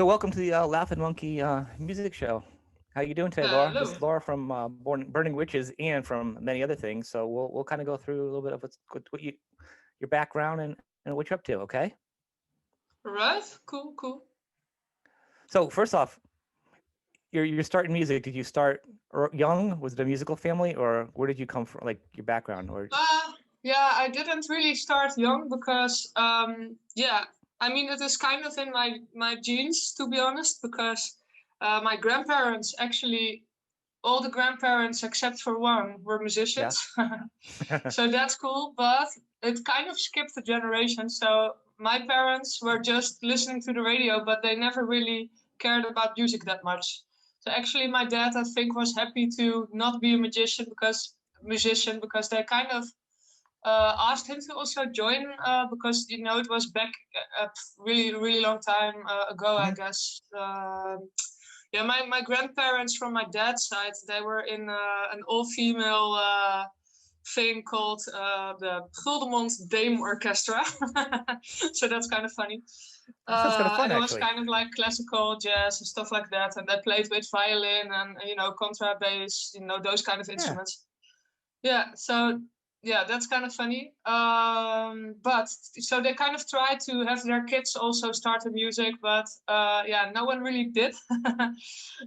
So welcome to the Laughing Monkey music show. How you doing today, Laura? This Hello. is Laura from Burning Witches and from many other things. So we'll kind of go through a little bit of what you your background and what you're up to. Okay. Right. Cool. Cool. So first off, you're starting music. Did you start young? Was it a musical family, or where did you come from? Like your background, or Uh, yeah, I didn't really start young because, yeah, I mean, it is kind of in my genes, to be honest, because my grandparents actually, all the grandparents except for one were yeah? musicians. So that's cool, but it kind of skipped a generation. So my parents were just listening to the radio, but they never really cared about music that much. So actually, my dad, I think, was happy to not be a musician because they kind of asked him to also join because it was back a really long time ago, I Mhm. guess. Yeah, my grandparents from my dad's side, they were in an all-female thing called the Guldemond Dame Orchestra. So that's kind of funny. That sounds kind of fun, And it was actually. kind of like classical jazz and stuff like that. And they played with violin and, contrabass, those kind of Yeah. instruments. Yeah, so yeah, that's kind of funny. But so they kind of try to have their kids also start the music, but yeah, no one really did.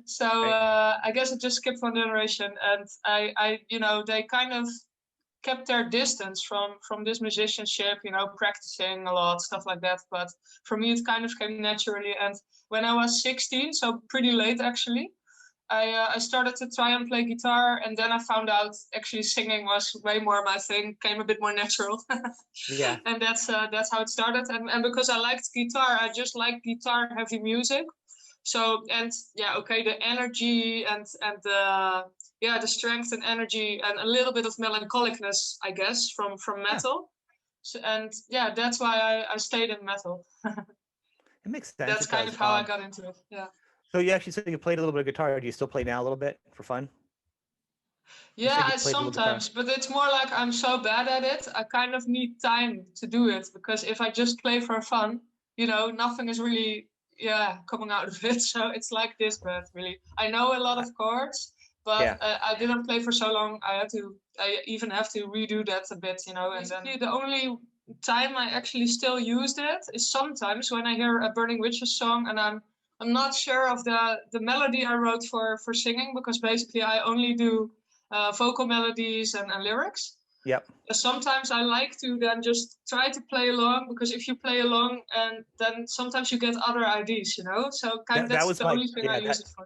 So Right. I guess it just skipped one generation, and they kind of kept their distance from this musicianship, practicing a lot, stuff like that. But for me, it kind of came naturally. And when I was 16, so pretty late actually, I started to try and play guitar, and then I found out actually singing was way more my thing, came a bit more natural, Yeah. and that's how it started. And because I liked guitar, I just like guitar heavy music. So and yeah, okay, the energy and the strength and energy and a little bit of melancholicness, I guess, from Yeah. metal. So, and yeah, that's why I stayed in metal. It makes sense. It That's kind does. of how I got into it. Yeah. So you actually said you played a little bit of guitar. Do you still play now a little bit for fun? You Yeah, said you I played a little guitar. sometimes, but it's more like I'm so bad at it. I kind of need time to do it because if I just play for fun, nothing is really, yeah, coming out of it. So it's like this, but really, I know a lot I, of chords, but yeah. I didn't play for so long. I even have to redo that a bit, and then the only time I actually still used it is sometimes when I hear a Burning Witches song and I'm not sure of the melody I wrote for singing because basically I only do vocal melodies and lyrics. Yep. Sometimes I like to then just try to play along because if you play along and then sometimes you get other ideas. So kind of That that's was the my only thing I yeah. use it for.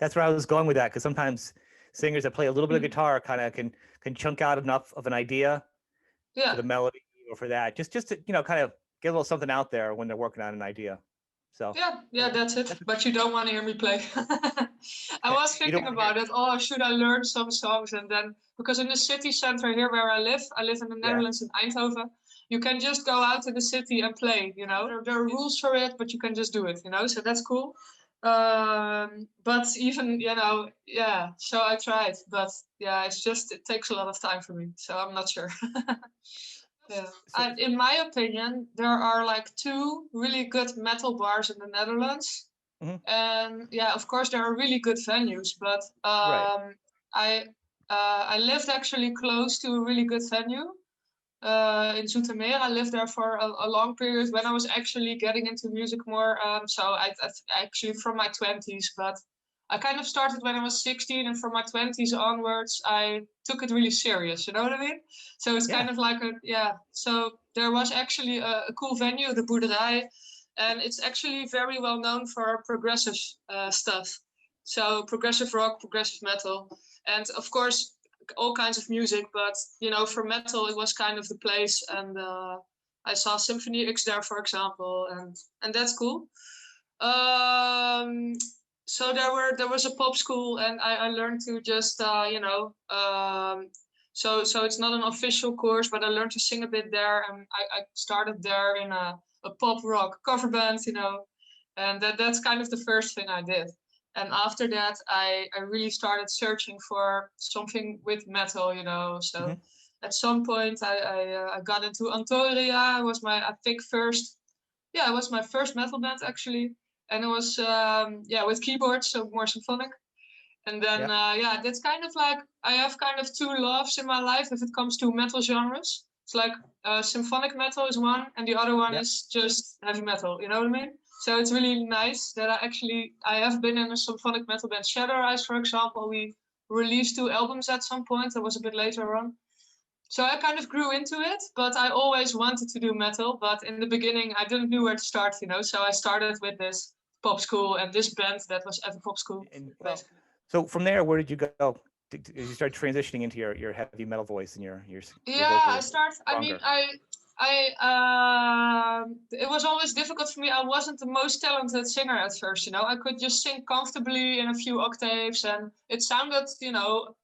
That's where I was going with that because sometimes singers that play a little bit of Mm. guitar kind of can chunk out enough of an idea for Yeah, the melody or for that just to kind of get a little something out there when they're working on an idea. So yeah, that's it. that's But you don't want to hear me play. I was you don't thinking want to hear. about it. Oh, should I learn some songs? And then because in the city center here where I live in the Yeah. Netherlands in Eindhoven. You can just go out to the city and play. There are rules for it, but you can just do it. So that's cool. But even yeah. So I tried, but yeah, it takes a lot of time for me. So I'm not sure. Yeah. So In my opinion, there are like two really good metal bars in the Netherlands. mhm, And yeah, of course, there are really good venues, but right. I I lived actually close to a really good venue in Zoetermeer. I lived there for a long period when I was actually getting into music more. So I actually from my 20s, but I kind of started when I was 16, and from my 20s onwards, I took it really serious. You know what I mean? So it's Yeah. kind of like yeah. So there was actually a cool venue, the Boerderij, and it's actually very well known for progressive stuff. So progressive rock, progressive metal, and of course all kinds of music. But for metal, it was kind of the place, and I saw Symphony X there, for example, and that's cool. Um, so there was a pop school, and I learned to just so it's not an official course, but I learned to sing a bit there, and I started there in a pop rock cover band, and that's kind of the first thing I did. And after that, I really started searching for something with metal, Hmm. So at some point, I got into Antoria. It was my, I think, first, yeah, it was my first metal band actually. and it was with keyboards, so more symphonic. And then that's kind of like I have kind of two loves in my life if it comes to metal genres. It's like symphonic metal is one, and the other one is just heavy metal. You know what I mean? So it's really nice that I have been in a symphonic metal band, Shadow Eyes, for example. We released 2 albums at some point. That was a bit later on. So I kind of grew into it, but I always wanted to do metal. But in the beginning, I didn't know where to start, you know. So I started with this pop school and this band that was at the pop school. And so from there, where did you go? Did you start transitioning into your heavy metal voice and your I started. Stronger? It was always difficult for me. I wasn't the most talented singer at first, you know. I could just sing comfortably in a few octaves, and it sounded, you know,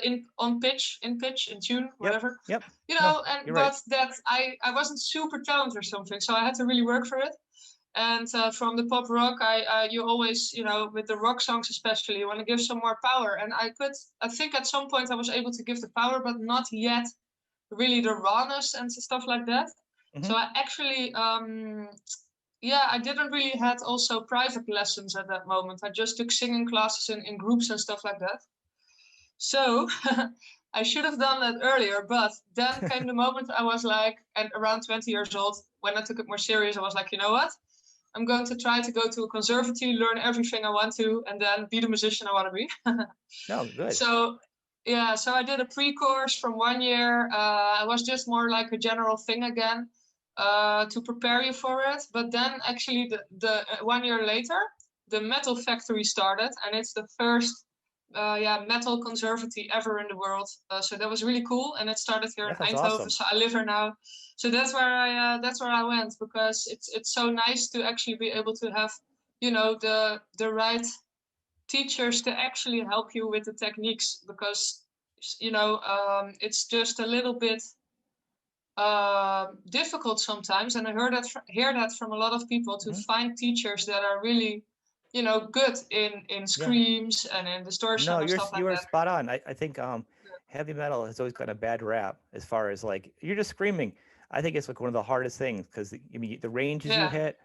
in pitch, in tune, whatever. Yep. You know, but that I wasn't super talented or something, so I had to really work for it. And from the pop rock, you always, you know, with the rock songs especially, you want to give some more power. And I think at some point I was able to give the power, but not yet really the rawness and stuff like that. Mm-hmm. So I actually, I didn't really had also private lessons at that moment. I just took singing classes in groups and stuff like that. So I should have done that earlier, but then came the moment I was like, and around 20 years old, when I took it more serious, I was like, you know what? I'm going to try to go to a conservatory, learn everything I want to, and then be the musician I want to be. No, good. So I did a pre-course from 1 year. It was just more like a general thing again to prepare you for it. But then actually the 1 year later, the Metal Factory started, and it's the first metal conservatory ever in the world. So that was really cool, and it started here in Eindhoven. Awesome. So I live here now. So that's where I went, because it's so nice to actually be able to have, you know, the right teachers to actually help you with the techniques, because you know it's just a little bit difficult sometimes, and I hear that from a lot of people, to find teachers that are really, you know, good in screams and in distortion and stuff like that. No, you're spot on. I think heavy metal has always gotten a bad rap as far as like you're just screaming. I think it's like one of the hardest things, because I mean the ranges you hit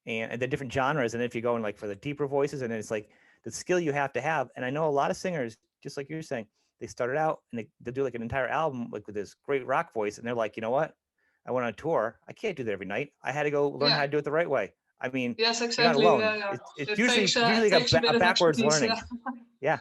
and the different genres, and if you're going like for the deeper voices, and then it's like the skill you have to have. And I know a lot of singers, just like you're saying, they started out and they do like an entire album like with this great rock voice, and they're like, you know what? I went on tour. I can't do that every night. I had to go learn how to do it the right way. I mean, yes, exactly. You're not alone. It's usually a backwards learning. Yeah.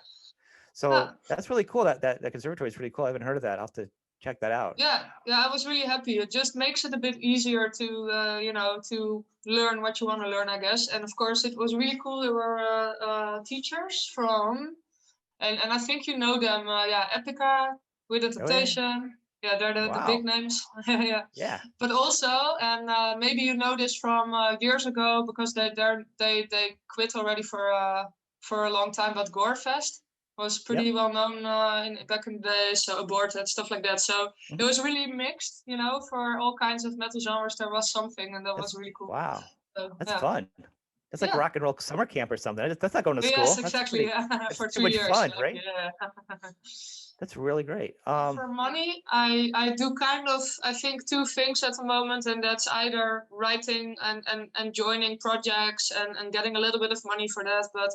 So that's really cool. That conservatory is really cool. I haven't heard of that. I'll have to check that out. Yeah, I was really happy. It just makes it a bit easier to you know, to learn what you want to learn, I guess. And of course, it was really cool. There were teachers from, and I think you know them. Epica with the Temptation. Yeah, they're the big names. Yeah. But also, and maybe you know this from years ago, because they quit already for a long time. But Gorefest was pretty well known back in the day, so aborted, stuff like that. So it was really mixed, you know, for all kinds of metal genres. There was something, and that was really cool. Wow, so, that's fun. That's like rock and roll summer camp or something. That's not going to school. Yes, exactly. That's for 2 much years. fun, right? Yeah. That's really great. For money, I do kind of, I think, 2 things at the moment, and that's either writing and joining projects and getting a little bit of money for that. But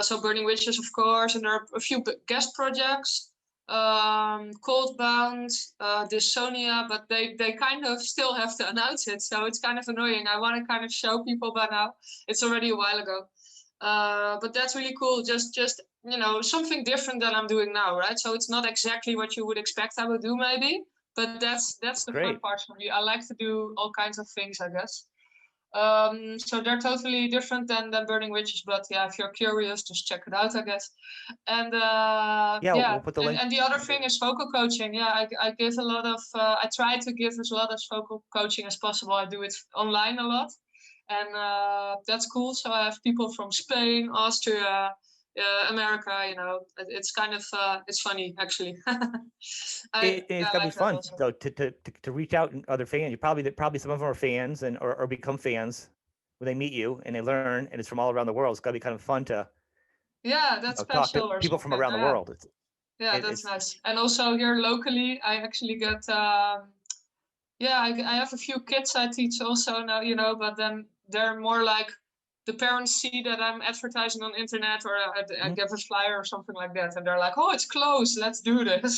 so Burning Witches, of course, and there are a few guest projects, Coldbound, Dysonia, but they kind of still have to announce it, so it's kind of annoying. I want to kind of show people by now. It's already a while ago. But that's really cool. Just you know, something different than I'm doing now, right? So it's not exactly what you would expect I would do, maybe, but that's the fun part for me. I like to do all kinds of things, I guess. So they're totally different than Burning Witches, but yeah, if you're curious, just check it out, I guess. And we'll put the link. And the other thing is vocal coaching. Yeah, I give a lot of I try to give as a lot of vocal coaching as possible. I do it online a lot, and that's cool. So I have people from Spain, Austria, America, you know. It's kind of it's funny, actually. It's gotta be fun though to reach out and other fans. You probably some of them are fans or become fans when they meet you and they learn, and it's from all around the world. It's gotta be kind of fun to that's special. Talk to people from around the world. That's nice. And also here locally, I actually get I have a few kids I teach also now, you know, but then they're more like the parents see that I'm advertising on internet, or I give a flyer or something like that, and they're like, "Oh, it's closed. Let's do this."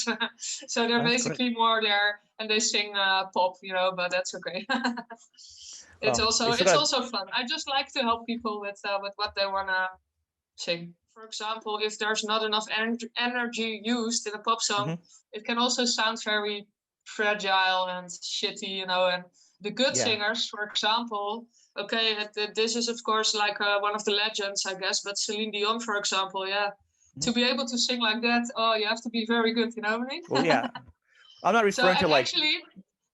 So they're basically more there, and they sing pop, but that's okay. It's also fun. I just like to help people with what they wanna sing. For example, if there's not enough energy used in a pop song, it can also sound very fragile and shitty, and the good singers, for example, okay, this is of course like one of the legends, I guess, but Celine Dion, for example, to be able to sing like that, you have to be very good, you know what I mean? Well, yeah. I'm not referring to like... Actually,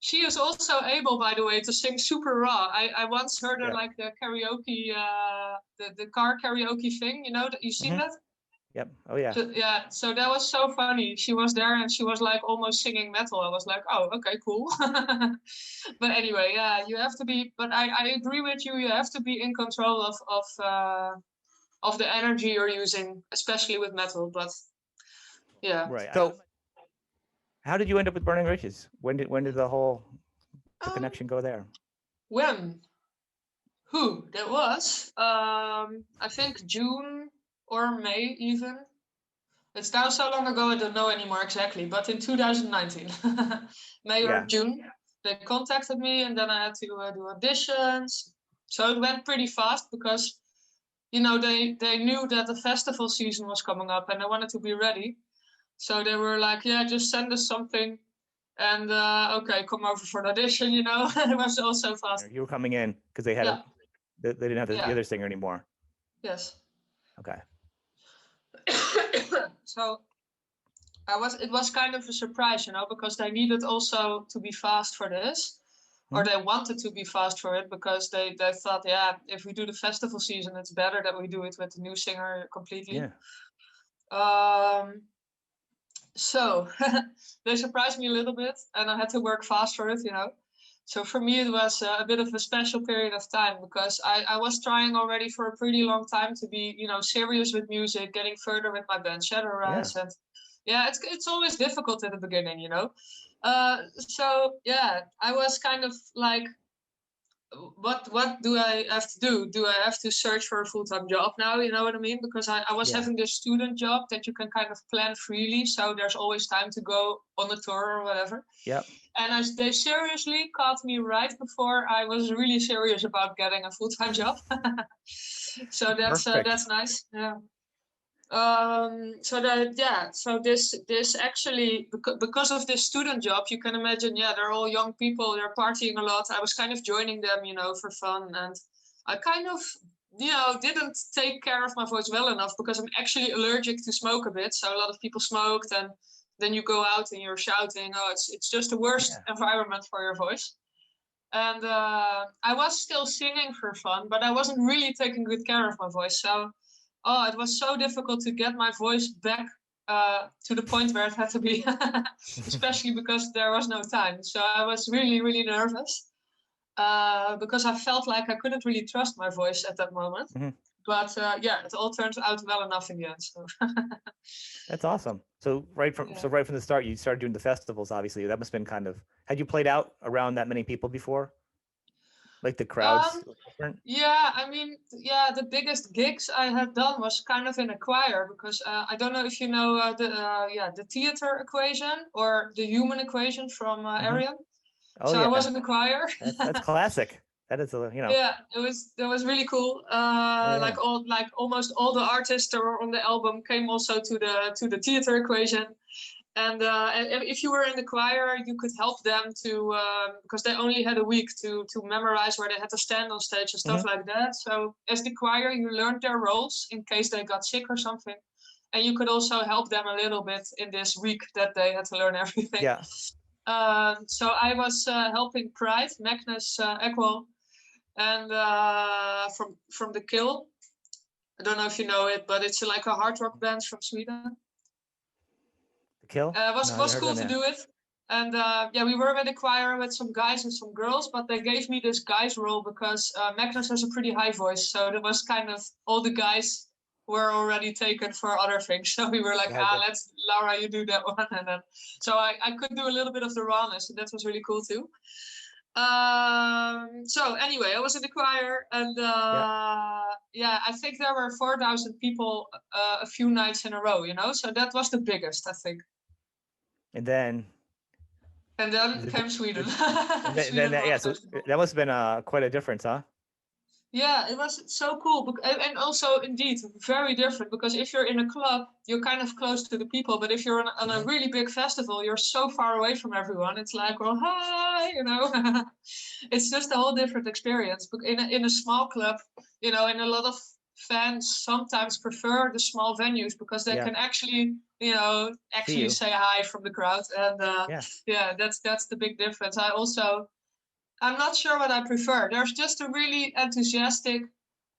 she is also able, by the way, to sing super raw. I once heard her like the karaoke, the car karaoke thing, you've seen that? Yep. Oh yeah. So that was so funny. She was there and she was like almost singing metal. I was like, oh, okay, cool. But anyway, you have to be. But I agree with you. You have to be in control of the energy you're using, especially with metal. But yeah. Right. So, how did you end up with Burning Riches? When did the connection go there? When? That was? I think June or May even. It's now so long ago, I don't know anymore exactly, but in 2019, May or June, they contacted me, and then I had to do auditions. So it went pretty fast because, they knew that the festival season was coming up and they wanted to be ready. So they were like, yeah, just send us something. And okay, come over for an audition, It was also fast. You were coming in because they had they didn't have the other singer anymore. Yes. Okay. So it was kind of a surprise, because they needed also to be fast for this, or they wanted to be fast for it because they thought, if we do the festival season, it's better that we do it with the new singer completely. Yeah. So they surprised me a little bit, and I had to work fast for it, So for me, it was a bit of a special period of time because I was trying already for a pretty long time to be, serious with music, getting further with my band Shadow Rise. And it's always difficult in the beginning, So I was kind of like, what do I have to do? Do I have to search for a full-time job now? You know what I mean? Because I was having this student job that you can kind of plan freely. So there's always time to go on a tour or whatever. Yeah. And they seriously caught me right before I was really serious about getting a full-time job. So that's nice. Yeah. So this actually, because of this student job, you can imagine, they're all young people, they're partying a lot. I was kind of joining them, for fun, and I kind of, didn't take care of my voice well enough because I'm actually allergic to smoke a bit. So a lot of people smoked, and then you go out and you're shouting. Oh, it's just the worst environment for your voice. And I was still singing for fun, but I wasn't really taking good care of my voice. So it was so difficult to get my voice back to the point where it had to be, especially because there was no time. So I was really, really nervous because I felt like I couldn't really trust my voice at that moment. But it all turned out well enough in the end. So. That's awesome. So right from the start, you started doing the festivals. Obviously, that must have been kind of. Had you played out around that many people before? Like the crowds? Yeah, I mean, the biggest gigs I had done was kind of in a choir because I don't know if you know the theater equation or the human equation from Arian. Oh, so I was in the choir. That's classic. That is Yeah, that was really cool. Like almost all the artists that were on the album came also to the theater equation. And if you were in the choir, you could help them to, because they only had a week to memorize where they had to stand on stage and stuff like that. So as the choir, you learned their roles in case they got sick or something. And you could also help them a little bit in this week that they had to learn everything. Yeah. So I was helping Pride, Magnus Ekwal, and from The Kill. I don't know if you know it, but it's like a hard rock band from Sweden. Kill? Was cool to do it. And we were with a choir with some guys and some girls, but they gave me this guy's role because Magnus has a pretty high voice. So there was kind of all the guys were already taken for other things. So we were like, let's, Laura, you do that one. And then, so I could do a little bit of the rawness, and that was really cool too. So anyway, I was in the choir, and Yeah. I think there were 4,000 people a few nights in a row. So that was the biggest, I think. And then Came Sweden. then Sweden Rock so Festival. that must have been quite a difference, huh? Yeah, it was so cool. And also, indeed, very different. Because if you're in a club, you're kind of close to the people. But if you're on a really big festival, you're so far away from everyone. It's like, well, hi, It's just a whole different experience. But in a small club, and a lot of fans sometimes prefer the small venues because they can actually, See say hi from the crowd. And yeah, that's the big difference. I'm not sure what I prefer. There's just a really enthusiastic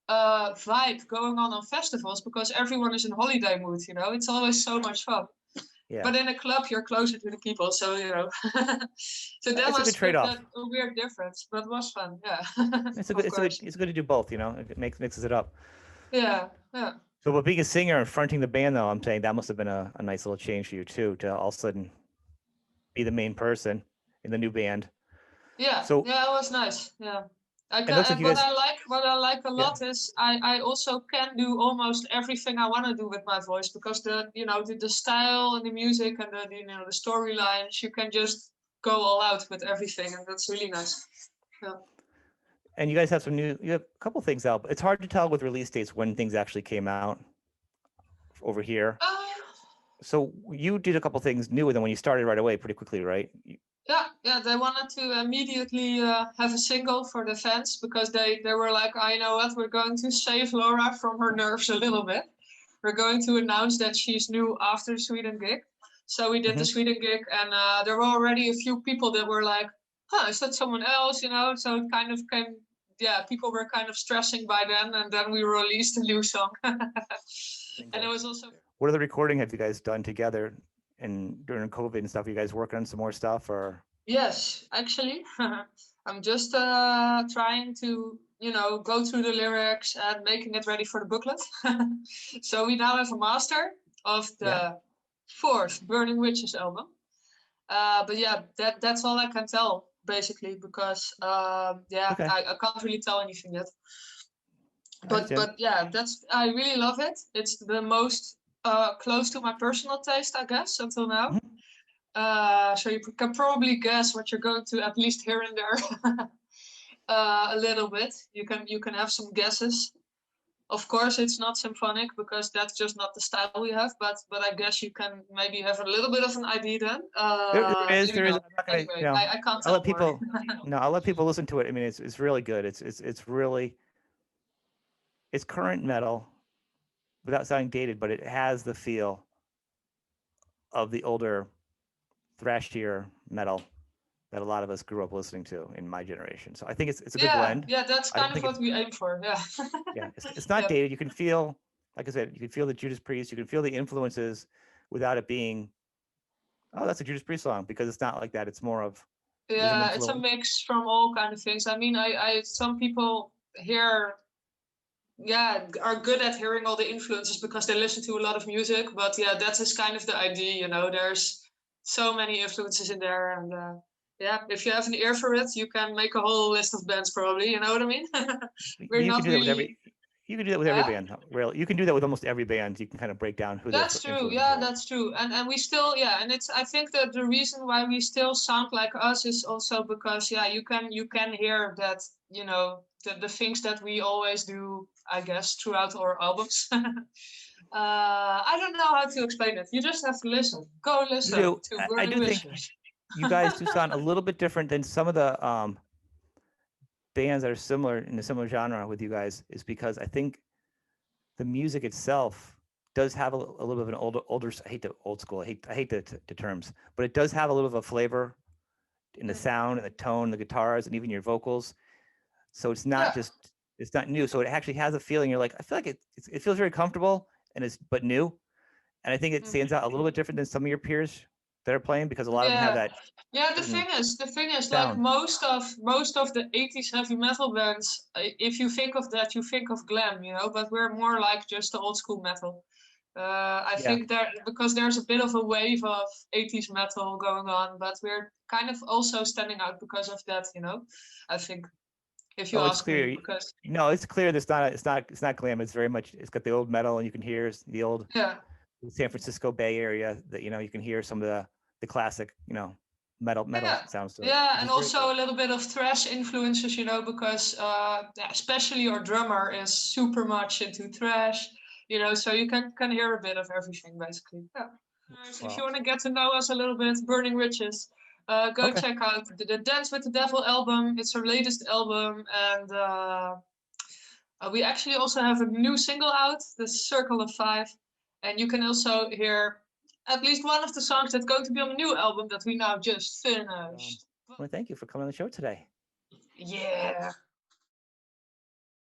vibe going on festivals because everyone is in holiday mood. It's always so much fun. yeah. But in a club, you're closer to the people, so so that It's a was good trade-off. a weird difference, but it was fun. Yeah, It's a of good, course. it's good to do both. It mixes it up. Yeah. So, but being a singer and fronting the band, though, I'm saying that must have been a nice little change for you too, to all of a sudden be the main person in the new band. Yeah, So, it was nice. Yeah. it looks like you What guys, I like a yeah, lot is I also can do almost everything I want to do with my voice because the style and the music and the storylines, you can just go all out with everything, and that's really nice. Yeah. and you guys have you have a couple things out. But it's hard to tell with release dates when things actually came out over here. Uh, So you did a couple things new, and then when you started right away, pretty quickly, right? yeah, they wanted to immediately have a single for the fans because they were like, oh, you know what, we're going to save Laura from her nerves a little bit. We're going to announce that she's new after the Sweden gig. So we did the Sweden gig, and there were already a few people that were like, huh, is that someone else? So it kind of came, people were kind of stressing by then, and then we released a new song. And it was also. What other recording have you guys done together? And during COVID and stuff, are you guys working on some more stuff or? Yes, actually, I'm just trying to, go through the lyrics and making it ready for the booklet. So we now have a master of the fourth Burning Witches album. But yeah, that's all I can tell basically because Okay. I can't really tell anything yet. I But understand. yeah, I really love it. It's the most close to my personal taste, I guess, until now. So you can probably guess what you're going to at least hear in there a little bit. You can have some guesses. Of course, it's not symphonic because that's just not the style we have. But I guess you can maybe have a little bit of an idea then. There is. Maybe not. I'm not gonna, Anyway, I can't I'll tell let more. people. No, I'll let people listen to it. I mean, it's really good. It's really, it's current metal, without sounding dated, but it has the feel of the older thrashier metal that a lot of us grew up listening to in my generation. So I think it's a good blend. Yeah, that's I kind don't of think what we aim for. Yeah. it's not Yeah. dated. You can feel, like I said, you can feel the Judas Priest. You can feel the influences without it being, oh, that's a Judas Priest song, because it's not like that. It's more of there's an Yeah, it's a influence. mix from all kind of things. I mean, I some people here, are good at hearing all the influences because they listen to a lot of music. But yeah, that is kind of the idea. There's so many influences in there, and if you have an ear for it, you can make a whole list of bands. Probably, you know what I mean? We're But you can not do that with really. every. You can do that with every band. Really, you can do that with almost every band. You can kind of break down who their That's true. influences Yeah, were. that's true. And we still, and it's, I think that the reason why we still sound like us is also because you can hear that, the things that we always do, I guess, throughout our albums. I don't know how to explain it. You just have to listen. Go You listen do. to I Burning do think Witches. you guys do sound a little bit different than some of the bands that are similar in a similar genre with you guys. Is because I think the music itself does have a little bit of an older. I hate the old school. I hate the terms, but it does have a little of a flavor in the sound and the tone, the guitars, and even your vocals. So it's not Yeah. just it's not new. So it actually has a feeling. You're like, I feel like it feels very comfortable and it's but new. And I think it stands out a little bit different than some of your peers that are playing, because a lot of them have Yeah. that Yeah, certain the thing is, like sound. most of the 80s heavy metal bands, if you think of that, you think of glam, but we're more like just the old school metal. I Yeah. think because there's a bit of a wave of 80s metal going on, but we're kind of also standing out because of that, I think, if you Oh, it's ask me, clear. because No, it's clear. It's not glam. It's very much. It's got the old metal, and you can hear the old yeah, San Francisco Bay Area. That you can hear some of the classic metal yeah, sounds to it, yeah, which and is very also cool. a little bit of thrash influences, because yeah, especially our drummer is super much into thrash, so you can hear a bit of everything basically. Yeah. If you Well, want to get to know us a little bit, Burning Riches, go okay. check out the Dance with the Devil album. It's our latest album, and we actually also have a new single out, the Circle of Five, and you can also hear at least one of the songs that's going to be on the new album that we now just Um, finished. well, thank you for coming on the show today. Yeah.